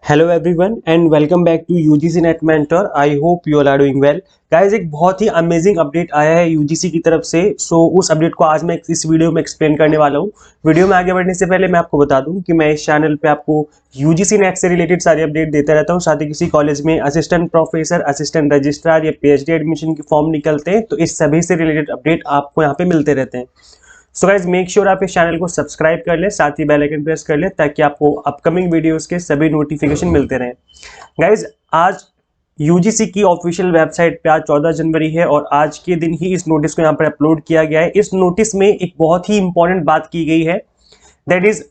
Hello everyone and welcome back to UGC NET mentor. I hope you all are doing well. Guys, एक बहुत ही amazing update आया है UGC की तरफ से। उस अपडेट को आज मैं इस वीडियो में एक्सप्लेन करने वाला हूँ। वीडियो में आगे बढ़ने से पहले मैं आपको बता दूं कि मैं इस चैनल पे आपको यूजीसी नेट से रिलेटेड सारी अपडेट देता रहता हूँ। साथ ही किसी कॉलेज में असिस्टेंट प्रोफेसर, असिस्टेंट रजिस्ट्रार या पीएचडी एडमिशन के फॉर्म निकलते हैं तो इस सभी से रिलेटेड अपडेट आपको यहाँ पे मिलते रहते हैं। सो गाइज मेक श्योर आप इस चैनल को सब्सक्राइब कर ले, साथ ही बेल आइकन प्रेस कर ले ताकि आपको अपकमिंग वीडियोस के सभी नोटिफिकेशन मिलते रहें। गाइज आज यूजीसी की ऑफिशियल वेबसाइट पे आज 14 जनवरी है और आज के दिन ही इस नोटिस को यहाँ पर अपलोड किया गया है। इस नोटिस में एक बहुत ही इंपॉर्टेंट बात की गई है, that is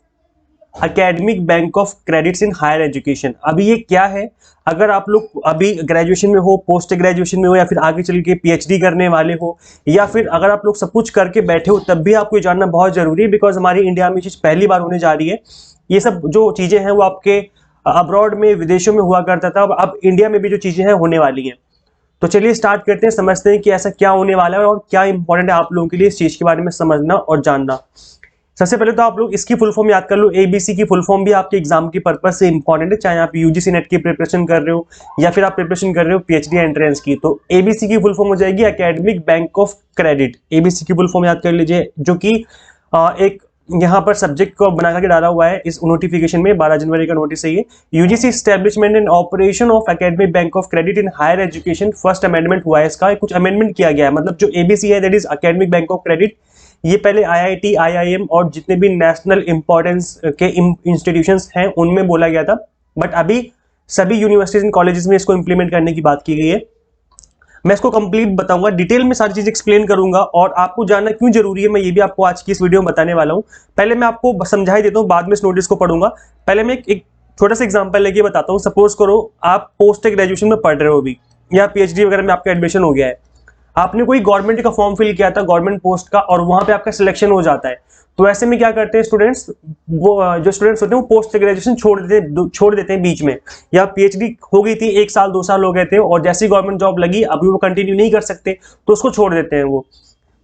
academic bank of credits in higher education. अभी ये क्या है? अगर आप लोग अभी ग्रेजुएशन में हो, पोस्ट ग्रेजुएशन में हो या फिर आगे चल के पीएचडी करने वाले हो या फिर अगर आप लोग सब कुछ करके बैठे हो तब भी आपको ये जानना बहुत जरूरी है, बिकॉज हमारी इंडिया में चीज पहली बार होने जा रही है। ये सब जो चीजें हैं वो आपके अब्रॉड में, विदेशों में हुआ करता था, अब इंडिया में भी जो चीजें हैं होने वाली हैं। तो चलिए स्टार्ट करते हैं, समझते हैं कि ऐसा क्या होने वाला है और क्या इंपॉर्टेंट है आप लोगों के लिए इस चीज के बारे में समझना और जानना। सबसे पहले तो आप लोग इसकी फुल फॉर्म याद कर लो। एबीसी की फुल फॉर्म भी आपके एग्जाम के पर्पस से इंपॉर्टेंट है, चाहे आप यूजीसी नेट की प्रिपरेशन कर रहे हो या फिर आप प्रिपरेशन कर रहे हो पीएचडी एंट्रेंस की। तो एबीसी की फुल फॉर्म हो जाएगी academic bank of credit. ABC की फुल फॉर्म याद कर लीजिए, जो कि एक यहाँ पर सब्जेक्ट को बना करके डाला हुआ है इस नोटिफिकेशन में। 12 जनवरी का नोटिस है ये। UGC establishment and operation of academic bank of credit in higher education, first amendment हुआ है इसका। कुछ अमेंडमेंट किया गया है, मतलब जो एबीसी है that is academic bank of credit, ये पहले आईआईटी, आईआईएम और जितने भी नेशनल इंपॉर्टेंस के इंस्टीट्यूशंस हैं उनमें बोला गया था, बट अभी सभी यूनिवर्सिटीज एंड कॉलेजेस में इसको इंप्लीमेंट करने की बात की गई है। मैं इसको कंप्लीट बताऊंगा, डिटेल में सारी चीज एक्सप्लेन करूंगा और आपको जानना क्यों जरूरी है मैं ये भी आपको आज की इस वीडियो में बताने वाला हूं। पहले मैं आपको समझा ही देता हूं, बाद में इस नोटिस को पढ़ूंगा। पहले मैं एक छोटा सा एग्जांपल लेके बताता हूं। सपोज करो आप पोस्ट ग्रेजुएशन में पढ़ रहे हो अभी, या पीएचडी वगैरह में आपका एडमिशन हो गया है। आपने कोई गवर्नमेंट का फॉर्म फिल किया था, गवर्नमेंट पोस्ट का, और वहां पे आपका सिलेक्शन हो जाता है। तो ऐसे में क्या करते हैं स्टूडेंट्स, वो जो स्टूडेंट्स होते हैं वो पोस्ट ग्रेजुएशन छोड़ देते हैं बीच में, या पीएचडी हो गई थी 1 साल 2 साल हो गए थे और जैसी गवर्नमेंट जॉब लगी अभी वो कंटिन्यू नहीं कर सकते तो उसको छोड़ देते हैं वो।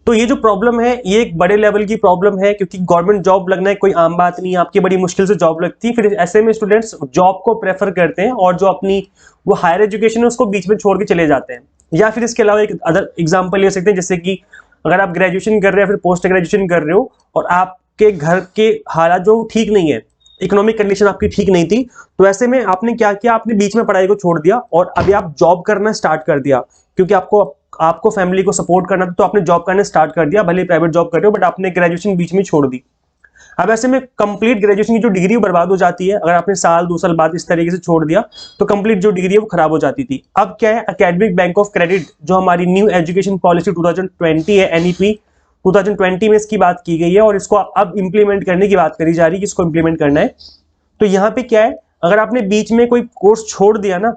तो ये जो प्रॉब्लम है ये एक बड़े लेवल की प्रॉब्लम है, क्योंकि गवर्नमेंट जॉब लगना है कोई आम बात नहीं है, आपकी बड़ी मुश्किल से जॉब लगती है। फिर ऐसे में स्टूडेंट्स जॉब को प्रेफर करते हैं और जो अपनी वो हायर एजुकेशन है उसको बीच में छोड़ के चले जाते हैं। या फिर इसके अलावा एक अदर एग्जांपल ले सकते हैं, जैसे कि अगर आप ग्रेजुएशन कर रहे हैं फिर पोस्ट ग्रेजुएशन कर रहे हो और आपके घर के हालात जो ठीक नहीं है, इकोनॉमिक कंडीशन आपकी ठीक नहीं थी, तो ऐसे में आपने क्या किया, आपने बीच में पढ़ाई को छोड़ दिया और अभी आप जॉब करना स्टार्ट कर दिया, क्योंकि आपको फैमिली को सपोर्ट करना था तो आपने जॉब करना स्टार्ट कर दिया। भले प्राइवेट जॉब कर रहे हो बट आपने ग्रेजुएशन बीच में छोड़ दी। अब ऐसे में कंप्लीट ग्रेजुएशन की जो डिग्री बर्बाद हो जाती है। अगर आपने साल 2 साल बाद इस तरीके से छोड़ दिया तो कंप्लीट जो डिग्री है वो खराब हो जाती थी। अब क्या है, एकेडमिक बैंक ऑफ क्रेडिट जो हमारी न्यू एजुकेशन पॉलिसी 2020 है, एनईपी 2020 में इसकी बात की गई है और इसको अब इंप्लीमेंट करने की बात करी जा रही है कि इसको इंप्लीमेंट करना है। तो यहाँ पे क्या है, अगर आपने बीच में कोई कोर्स छोड़ दिया ना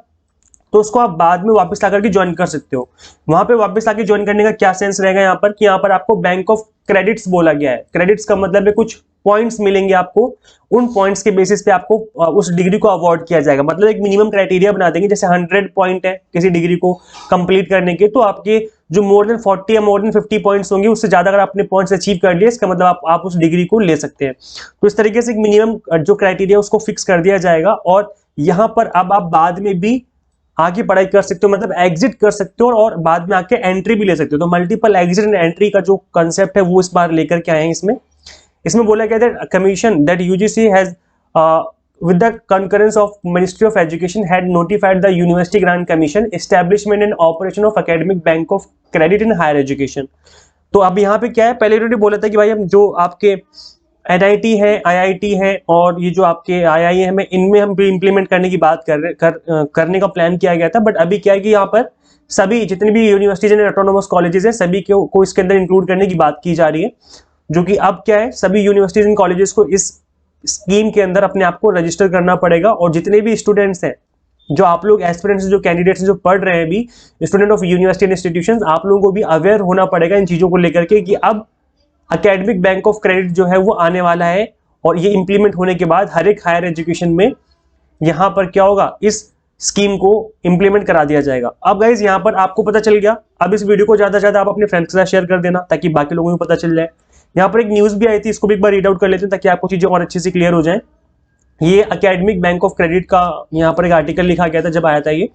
तो उसको आप बाद में वापस आकर के ज्वाइन कर सकते हो। वहां पे वापस आके ज्वाइन करने का क्या सेंस रहेगा यहाँ पर, कि यहाँ पर आपको बैंक ऑफ क्रेडिट्स बोला गया है। क्रेडिट्स का मतलब है कुछ पॉइंट्स मिलेंगे आपको, उन पॉइंट्स के बेसिस पे आपको उस डिग्री को अवॉर्ड किया जाएगा। मतलब एक मिनिमम क्राइटेरिया बना देंगे, जैसे 100 पॉइंट है किसी डिग्री को कंप्लीट करने के, तो आपके जो मोर देन 40 या मोर देन 50 पॉइंट्स होंगे, उससे ज्यादा अगर आपने पॉइंट्स अचीव कर लिए इसका मतलब आप उस डिग्री को ले सकते हैं। तो इस तरीके से एक मिनिमम जो क्राइटेरिया उसको फिक्स कर दिया जाएगा और यहाँ पर अब आप बाद में भी आगे पढ़ाई कर सकते हो, मतलब एग्जिट कर सकते हो और बाद में आके एंट्री भी ले सकते हो। तो मल्टीपल एग्जिट एंड एंट्री का जो कंसेप्ट है वो इस बार लेकर के आए हैं। इसमें बोला गया that commission that UGC has with the concurrence of Ministry of Education had notified the University Grant Commission establishment and operation of academic bank of credit in higher education। तो अब यहाँ पे क्या है, पहले उन्होंने बोला था कि भाई हम जो आपके एनआईटी है, आईआईटी है और ये जो आपके आईआईएम है इनमें हम भी इंप्लीमेंट करने की बात करने का प्लान किया गया था। बट अभी क्या है कि यहाँ पर सभी जितनी भी यूनिवर्सिटीज एंड ऑटोनोमस कॉलेजेस हैं सभी को इसके अंदर इंक्लूड करने की बात की जा रही है, जो कि अब क्या है सभी यूनिवर्सिटीज एंड कॉलेजेस को इस स्कीम के अंदर अपने आप को रजिस्टर करना पड़ेगा। और जितने भी स्टूडेंट्स हैं, जो आप लोग एस्पिरेंट्स, जो कैंडिडेट्स जो पढ़ रहे हैं अभी, student of university and institutions, आप लोगों को भी अवेयर होना पड़ेगा इन चीजों को लेकर के कि अब एकेडमिक बैंक ऑफ क्रेडिट जो है वो आने वाला है और ये इंप्लीमेंट होने के बाद हर एक हायर एजुकेशन में यहाँ पर क्या होगा, इस स्कीम को इंप्लीमेंट करा दिया जाएगा। अब गाइज यहाँ पर आपको पता चल गया, अब इस वीडियो को ज्यादा से ज्यादा आप अपने फ्रेंड्स के साथ शेयर कर देना ताकि बाकी लोगों को पता चल जाए। यहाँ पर एक न्यूज भी आई थी, इसको भी एक बार रीड आउट कर लेते हैं ताकि आपको चीजें और अच्छे से क्लियर हो जाए। ये एकेडमिक बैंक ऑफ क्रेडिट का यहाँ पर एक आर्टिकल लिखा गया था जब आया था ये।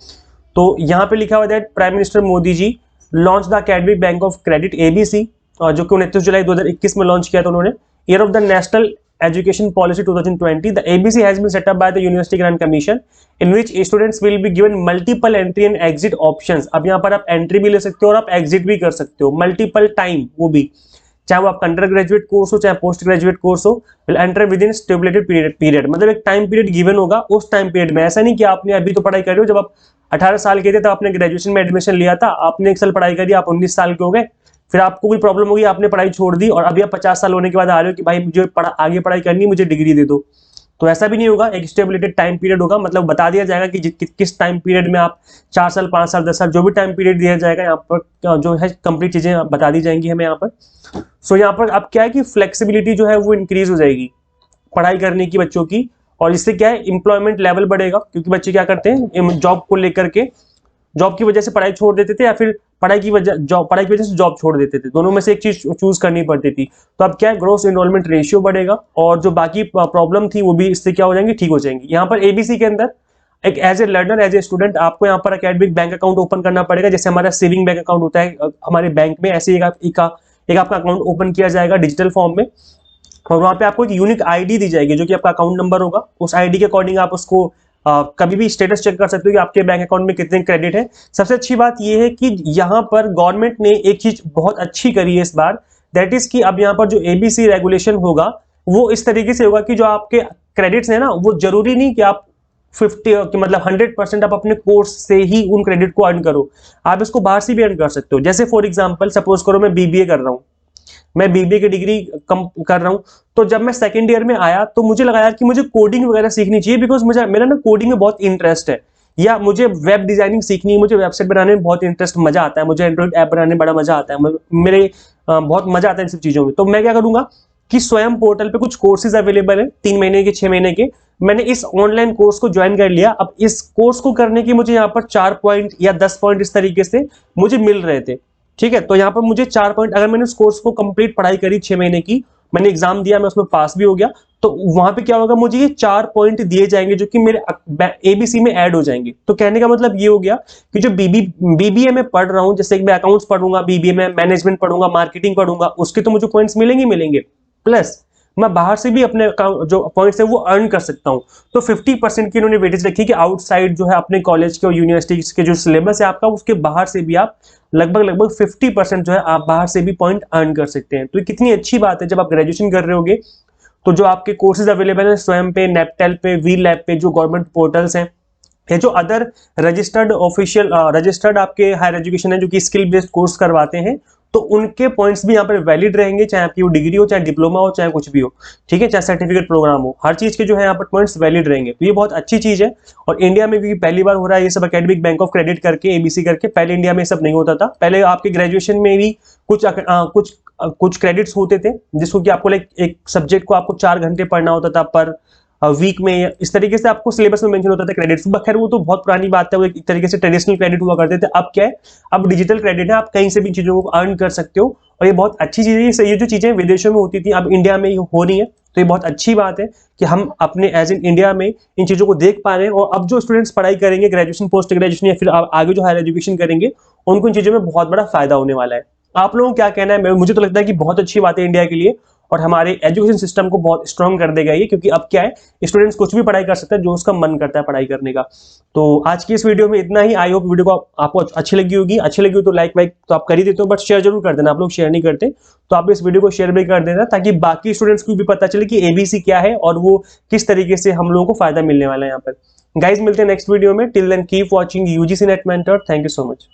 तो यहाँ पे लिखा हुआ था prime minister Modi ji launch the academic bank of credit ABC, जो कि 29 जुलाई 2021 में लॉन्च किया था उन्होंने। Year of the national education policy 2020, the ABC has been set up by the University Grants Commission in which students will be given multiple entry and exit options. अब यहाँ पर आप एंट्री भी ले सकते हो और आप एग्जिट भी कर सकते हो, मल्टीपल टाइम, वो भी चाहे वो आपका अंडर ग्रेजुएट कोर्स हो चाहे पोस्ट ग्रेजुएट कोर्स हो, will enter within stipulated period. मतलब एक टाइम पीरियड गिवन होगा, उस टाइम पीरियड में। ऐसा नहीं कि आपने अभी तो पढ़ाई कर रहे हो, जब आप 18 साल के थे तब आपने ग्रेजुएशन में एडमिशन लिया था, आपने 1 साल पढ़ाई करी, आप 19 साल के हो गए, फिर आपको कोई प्रॉब्लम होगी, आपने पढ़ाई छोड़ दी और अभी आप 50 साल होने के बाद आ रहे हो कि भाई मुझे आगे पढ़ाई करनी है, मुझे डिग्री दे दो। तो ऐसा भी नहीं होगा, एक स्टेबुलेटेड टाइम पीरियड होगा। मतलब बता दिया जाएगा कि किस टाइम पीरियड में आप 4 साल 5 साल 10 साल जो भी टाइम पीरियड दिया जाएगा, यहाँ पर जो है कंप्लीट चीजें बता दी जाएंगी हमें यहाँ पर। सो यहाँ पर अब क्या है कि फ्लेक्सिबिलिटी जो है वो इंक्रीज हो जाएगी पढ़ाई करने की बच्चों की, और इससे क्या है एम्प्लॉयमेंट लेवल बढ़ेगा, क्योंकि बच्चे क्या करते हैं जॉब को लेकर के, जॉब की वजह से पढ़ाई छोड़ देते थे या फिर पढ़ाई की वजह से जॉब छोड़ देते थे, दोनों में से एक चीज चूज करनी पड़ती थी। तो अब क्या है ग्रोस एनरोलमेंट रेशियो बढ़ेगा और जो बाकी प्रॉब्लम थी वो भी इससे क्या हो जाएंगी, ठीक हो जाएंगी। यहाँ पर ABC के अंदर एक as a learner as a student आपको यहाँ पर एकेडमिक बैंक अकाउंट ओपन करना पड़ेगा, जैसे हमारा सेविंग बैंक अकाउंट होता है हमारे बैंक में, ऐसे एक आपका अकाउंट ओपन किया जाएगा डिजिटल फॉर्म में, और वहां पे आपको एक यूनिक ID दी जाएगी जो कि आपका अकाउंट नंबर होगा। उस ID के अकॉर्डिंग आप उसको कभी भी स्टेटस चेक कर सकते हो कि आपके बैंक अकाउंट में कितने क्रेडिट है। सबसे अच्छी बात यह है कि यहाँ पर गवर्नमेंट ने एक चीज बहुत अच्छी करी है इस बार, दैट इज कि अब यहाँ पर जो ABC रेगुलेशन होगा वो इस तरीके से होगा कि जो आपके क्रेडिट्स है ना, वो जरूरी नहीं कि आप 50 कि मतलब 100% आप अपने कोर्स से ही उन क्रेडिट को अर्न करो, आप इसको बाहर से भी अर्न कर सकते हो। जैसे फॉर एग्जांपल सपोज करो मैं BBA कर रहा हूँ, मैं BBA की डिग्री कम कर रहा हूँ, तो जब मैं सेकंड ईयर में आया तो मुझे लगा यार कि मुझे कोडिंग वगैरह सीखनी चाहिए, बिकॉज मुझे मेरा ना कोडिंग में बहुत इंटरेस्ट है, या मुझे वेब डिजाइनिंग सीखनी है, मुझे वेबसाइट बनाने में बहुत इंटरेस्ट, मजा आता है, मुझे एंड्रॉइड ऐप बनाने में बड़ा मजा आता है, मेरे बहुत मजा आता है इन सब चीजों में। तो मैं क्या करूंगा कि स्वयं पोर्टल पे कुछ कोर्सेज अवेलेबल है 3 महीने के 6 महीने के, मैंने इस ऑनलाइन कोर्स को ज्वाइन कर लिया। अब इस कोर्स को करने की मुझे यहाँ पर 4 पॉइंट या 10 पॉइंट इस तरीके से मुझे मिल रहे थे, ठीक है। तो यहाँ पर मुझे 4 पॉइंट, अगर मैंने उस कोर्स को कंप्लीट पढ़ाई करी 6 महीने की, मैंने एग्जाम दिया, मैं उसमें पास भी हो गया, तो वहां पे क्या होगा, मुझे ये 4 पॉइंट दिए जाएंगे जो कि मेरे ABC में ऐड हो जाएंगे। तो कहने का मतलब ये हो गया कि जो BBA में पढ़ रहा हूं, जैसे मैं अकाउंट्स पढ़ूंगा, BBA में मैनेजमेंट पढ़ूंगा, मार्केटिंग पढ़ूंगा, उसके तो मुझे पॉइंट्स मिलेंगे, प्लस मैं बाहर से भी अपने जो पॉइंट्स है वो अर्न कर सकता हूं। तो 50% की इन्होंने वेटेज रखी कि आउटसाइड जो है अपने कॉलेज के और यूनिवर्सिटी के जो सिलेबस है आपका, उसके बाहर से भी आप लगभग 50% जो है आप बाहर से भी पॉइंट अर्न कर सकते हैं। तो ये कितनी अच्छी बात है। जब आप ग्रेजुएशन कर रहे होगे तो जो आपके कोर्सेज अवेलेबल है स्वयं पे, नेपटेल पे, वी लैब पे, जो गवर्नमेंट पोर्टल्स हैं, ये जो अदर रजिस्टर्ड ऑफिशियल रजिस्टर्ड आपके हायर एजुकेशन है जो कि स्किल बेस्ड कोर्स करवाते हैं, तो उनके पॉइंट्स भी यहाँ पर वैलिड रहेंगे, चाहे आपकी वो डिग्री हो, चाहे डिप्लोमा हो, चाहे कुछ भी हो, ठीक है, चाहे सर्टिफिकेट प्रोग्राम हो, हर चीज के जो है यहाँ पर पॉइंट्स वैलिड रहेंगे। तो ये बहुत अच्छी चीज है। और इंडिया में भी पहली बार हो रहा है ये सब, एकेडमिक बैंक ऑफ क्रेडिट करके, ABC करके। पहले इंडिया में सब नहीं होता था, पहले आपके ग्रेजुएशन में भी कुछ क्रेडिट्स होते थे, जिसको कि आपको एक सब्जेक्ट को आपको 4 घंटे पढ़ना होता था पर वीक में, इस तरीके से आपको सिलेबस में मेंशन होता था क्रेडिट्स। खैर वो तो बहुत पुरानी बात है, वो एक तरीके से ट्रेडिशनल क्रेडिट हुआ करते थे। अब क्या है, अब डिजिटल क्रेडिट है, आप कहीं से भी चीजों को अर्न कर सकते हो, और ये बहुत अच्छी चीज है। ये जो चीजें विदेशों में होती थी अब इंडिया में हो रही है, तो ये बहुत अच्छी बात है कि हम अपने एज इन इंडिया में इन चीजों को देख पा रहे हैं। और अब जो स्टूडेंट्स पढ़ाई करेंगे ग्रेजुएशन, पोस्ट ग्रेजुएशन या फिर आगे जो हायर एजुकेशन करेंगे, उनको इन चीजों में बहुत बड़ा फायदा होने वाला है। आप लोगों को क्या कहना है? मुझे तो लगता है कि बहुत अच्छी बात है इंडिया के लिए, और हमारे एजुकेशन सिस्टम को बहुत स्ट्रॉन्ग कर देगा ये, क्योंकि अब क्या है, स्टूडेंट्स कुछ भी पढ़ाई कर सकते हैं जो उसका मन करता है पढ़ाई करने का। तो आज की इस वीडियो में इतना ही। आई होप वीडियो को आपको अच्छी लगी होगी। अच्छी लगी हो तो लाइक तो आप कर ही देते हो, बट शेयर जरूर कर देना। आप लोग शेयर नहीं करते तो आप इस वीडियो को शेयर भी कर देना, ताकि बाकी स्टूडेंट्स को भी पता चले कि ABC क्या है और वो किस तरीके से हम लोगों को फायदा मिलने वाला है यहाँ पर। गाइज मिलते हैं नेक्स्ट वीडियो में। Till then keep watching UGC NET mentor. Thank you so much.